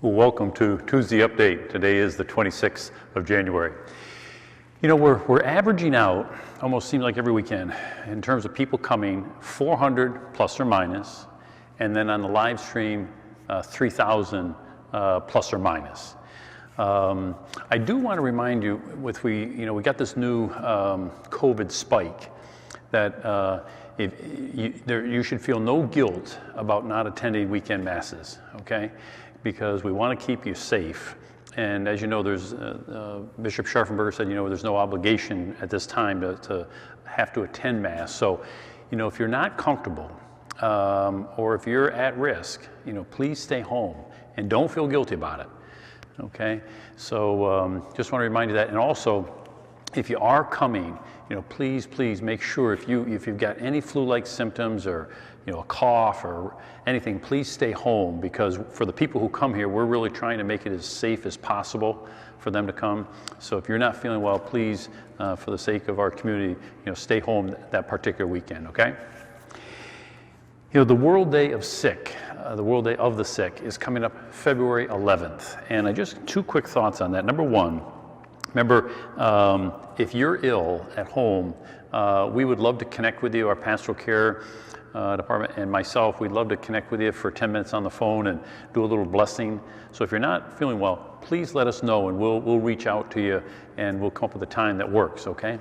Welcome to Tuesday Update. Today is the 26th of January. You know, we're averaging out, almost seems like every weekend, in terms of people coming, 400 plus or minus, and then on the live stream, 3,000 plus or minus. I do want to remind you, we got this new COVID spike that you should feel no guilt about not attending weekend masses, okay? Because we want to keep you safe. And as you know, there's Bishop Scharfenberger said, there's no obligation at this time to have to attend Mass. So, if you're not comfortable or if you're at risk, please stay home and don't feel guilty about it. Okay? So just want to remind you that. And also, if you are coming, please make sure if you've got any flu-like symptoms or a cough or anything, please stay home, because for the people who come here, we're really trying to make it as safe as possible for them to come. So if you're not feeling well, please, for the sake of our community, stay home that particular weekend, okay? The World Day of Sick, the World Day of the Sick is coming up February 11th. And just two quick thoughts on that. Number one, remember, if you're ill at home, we would love to connect with you. Our pastoral care department and myself, we'd love to connect with you for 10 minutes on the phone and do a little blessing. So if you're not feeling well, please let us know and we'll reach out to you and we'll come up with a time that works, okay?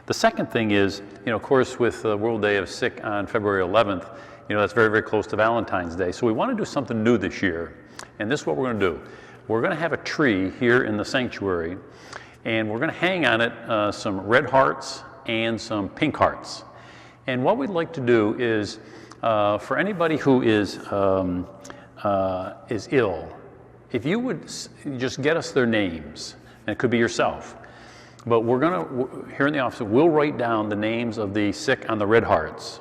The second thing is, of course, with the World Day of Sick on February 11th, that's very, very close to Valentine's Day. So we want to do something new this year. And this is what we're going to do. We're going to have a tree here in the sanctuary, and we're going to hang on it some red hearts and some pink hearts. And what we'd like to do is, for anybody who is ill, if you would just get us their names, and it could be yourself, but we're going to, here in the office, we'll write down the names of the sick on the red hearts.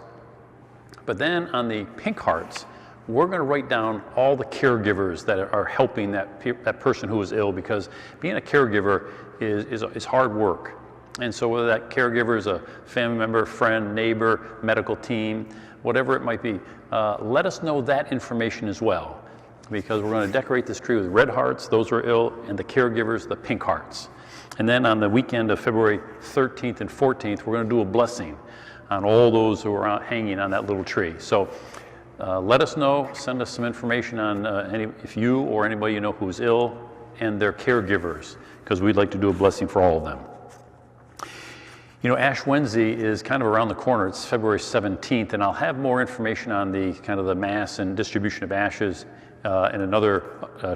But then on the pink hearts, we're going to write down all the caregivers that are helping that person who is ill, because being a caregiver is hard work. And so whether that caregiver is a family member, friend, neighbor, medical team, whatever it might be, let us know that information as well, because we're going to decorate this tree with red hearts, those who are ill, and the caregivers, the pink hearts. And then on the weekend of February 13th and 14th, we're going to do a blessing on all those who are out hanging on that little tree. So let us know, send us some information on if you or anybody you know who's ill and their caregivers, because we'd like to do a blessing for all of them. Ash Wednesday is kind of around the corner. It's February 17th, and I'll have more information on the kind of the mass and distribution of ashes in another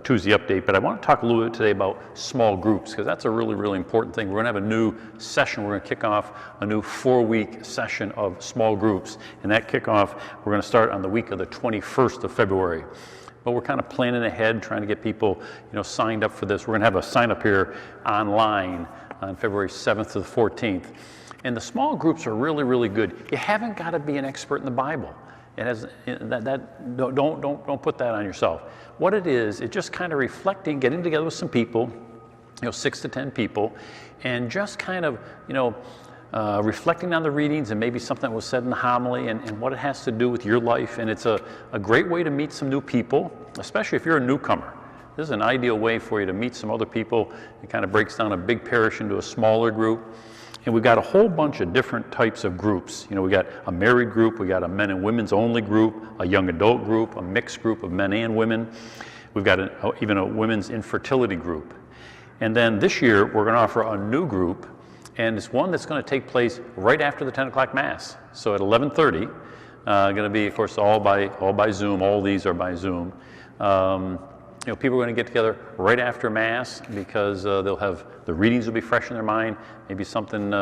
Tuesday update. But I want to talk a little bit today about small groups, because that's a really, really important thing. We're going to have a new session. We're going to kick off a new 4-week session of small groups, and that kickoff, we're going to start on the week of the 21st of February. But we're kind of planning ahead, trying to get people, signed up for this. We're going to have a sign up here online on February 7th to the 14th. And the small groups are really, really good. You haven't got to be an expert in the Bible. It has don't put that on yourself. What it is, it's just kind of reflecting, getting together with some people, 6 to 10 people, and just kind of, reflecting on the readings and maybe something that was said in the homily and what it has to do with your life. And it's a great way to meet some new people, especially if you're a newcomer. This is an ideal way for you to meet some other people. It kind of breaks down a big parish into a smaller group. And we've got a whole bunch of different types of groups. We got a married group, we got a men and women's only group, a young adult group, a mixed group of men and women. We've got even a women's infertility group. And then this year, we're going to offer a new group, and it's one that's going to take place right after the 10 o'clock Mass. So at 11:30, going to be, of course, all by Zoom. All these are by Zoom. People are going to get together right after Mass, because they'll have the readings will be fresh in their mind. Maybe something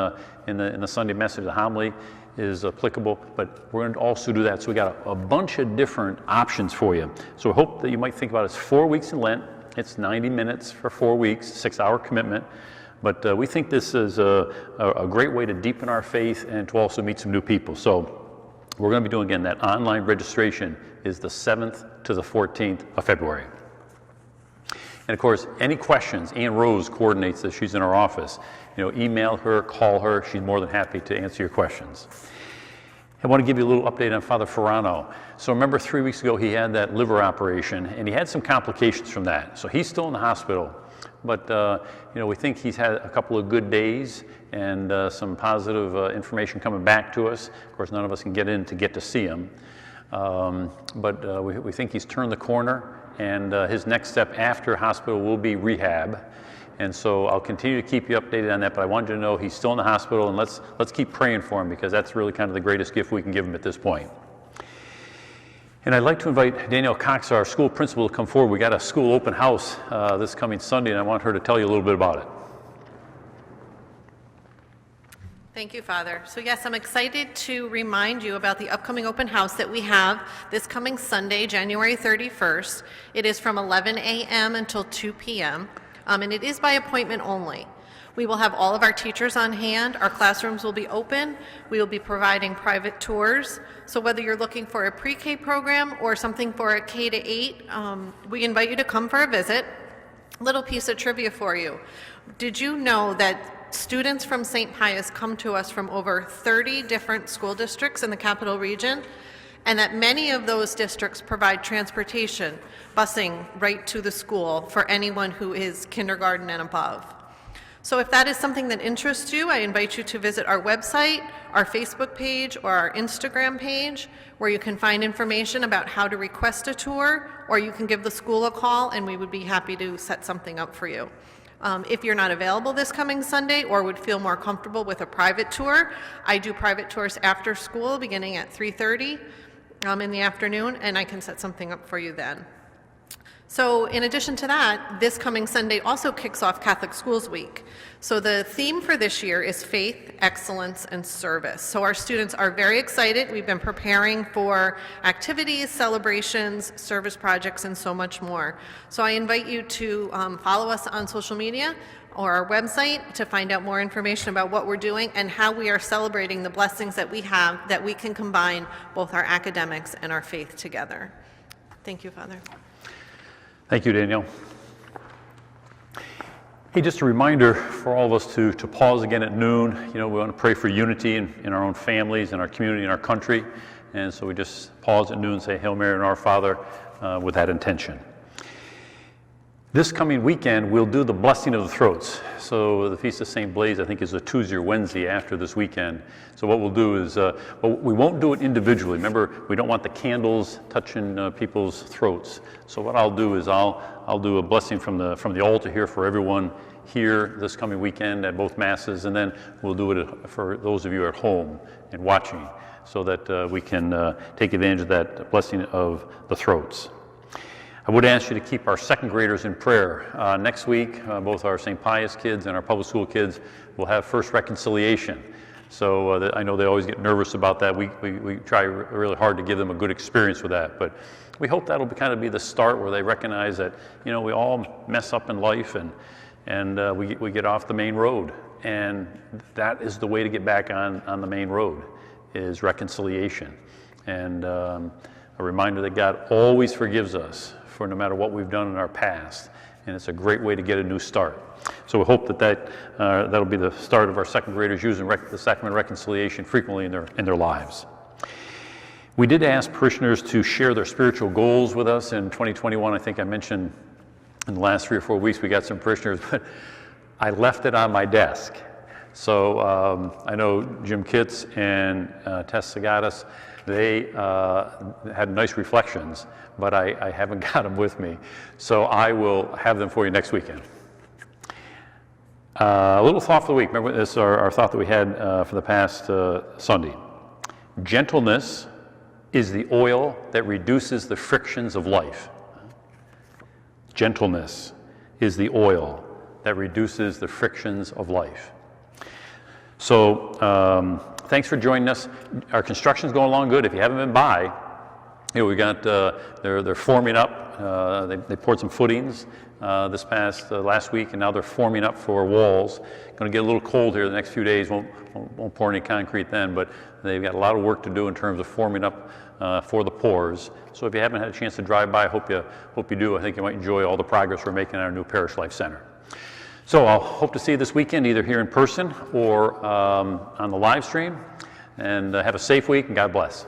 in the Sunday message, the homily, is applicable. But we're going to also do that. So we got a bunch of different options for you. So I hope that you might think about it. It's 4 weeks in Lent. It's 90 minutes for 4 weeks, 6-hour commitment. But we think this is a great way to deepen our faith and to also meet some new people. So we're going to be doing, again, that online registration is the 7th to the 14th of February. And of course, any questions, Ann Rose coordinates this. She's in our office. Email her, call her. She's more than happy to answer your questions. I want to give you a little update on Father Ferrano. So remember 3 weeks ago he had that liver operation and he had some complications from that. So he's still in the hospital, but we think he's had a couple of good days and some positive information coming back to us. Of course, none of us can get in to get to see him, but we think he's turned the corner, and his next step after hospital will be rehab. And so I'll continue to keep you updated on that, but I wanted you to know he's still in the hospital, and let's keep praying for him, because that's really kind of the greatest gift we can give him at this point. And I'd like to invite Danielle Cox, our school principal, to come forward. We got a school open house this coming Sunday, and I want her to tell you a little bit about it. Thank you, Father. So yes, I'm excited to remind you about the upcoming open house that we have this coming Sunday, January 31st. It is from 11 a.m. until 2 p.m., and it is by appointment only. We will have all of our teachers on hand. Our classrooms will be open. We will be providing private tours. So whether you're looking for a pre-K program or something for a K to 8, we invite you to come for a visit. Little piece of trivia for you. Did you know that students from St. Pius come to us from over 30 different school districts in the Capital Region, and that many of those districts provide transportation, busing right to the school for anyone who is kindergarten and above? So if that is something that interests you, I invite you to visit our website, our Facebook page, or our Instagram page, where you can find information about how to request a tour, or you can give the school a call and we would be happy to set something up for you. If you're not available this coming Sunday or would feel more comfortable with a private tour, I do private tours after school beginning at 3:30 in the afternoon, and I can set something up for you then. So in addition to that, this coming Sunday also kicks off Catholic Schools Week. So the theme for this year is faith, excellence, and service. So our students are very excited. We've been preparing for activities, celebrations, service projects, and so much more. So I invite you to follow us on social media or our website to find out more information about what we're doing and how we are celebrating the blessings that we have, that we can combine both our academics and our faith together. Thank you, Father. Thank you, Danielle. Hey, just a reminder for all of us to pause again at noon. We want to pray for unity in our own families, in our community, in our country. And so we just pause at noon and say Hail Mary and Our Father with that intention. This coming weekend, we'll do the blessing of the throats. So the Feast of St. Blaise, I think, is a Tuesday or Wednesday after this weekend. So what we'll do is, we won't do it individually. Remember, we don't want the candles touching people's throats. So what I'll do is I'll do a blessing from the altar here for everyone here this coming weekend at both Masses, and then we'll do it for those of you at home and watching, so that we can take advantage of that blessing of the throats. I would ask you to keep our second graders in prayer. Next week, both our St. Pius kids and our public school kids will have first reconciliation. So I know they always get nervous about that. We try really hard to give them a good experience with that. But we hope that'll kind of be the start where they recognize that, we all mess up in life, and we get off the main road. And that is the way to get back on the main road, is reconciliation. And a reminder that God always forgives us for no matter what we've done in our past, and it's a great way to get a new start. So we hope that'll be the start of our second graders using the sacrament of reconciliation frequently in their lives. We did ask parishioners to share their spiritual goals with us in 2021. I think I mentioned in the last 3 or 4 weeks we got some parishioners, but I left it on my desk. So I know Jim Kitts and Tess Sagadas, they had nice reflections, but I haven't got them with me. So I will have them for you next weekend. A little thought for the week. Remember, this is our thought that we had for the past Sunday. Gentleness is the oil that reduces the frictions of life. Gentleness is the oil that reduces the frictions of life. So thanks for joining us. Our construction's going along good. If you haven't been by, we got they're forming up. They poured some footings this past last week, and now they're forming up for walls. Going to get a little cold here the next few days. Won't pour any concrete then, but they've got a lot of work to do in terms of forming up for the pours. So if you haven't had a chance to drive by, I hope you do. I think you might enjoy all the progress we're making in our new Parish Life Center. So I'll hope to see you this weekend, either here in person or on the live stream. And have a safe week, and God bless.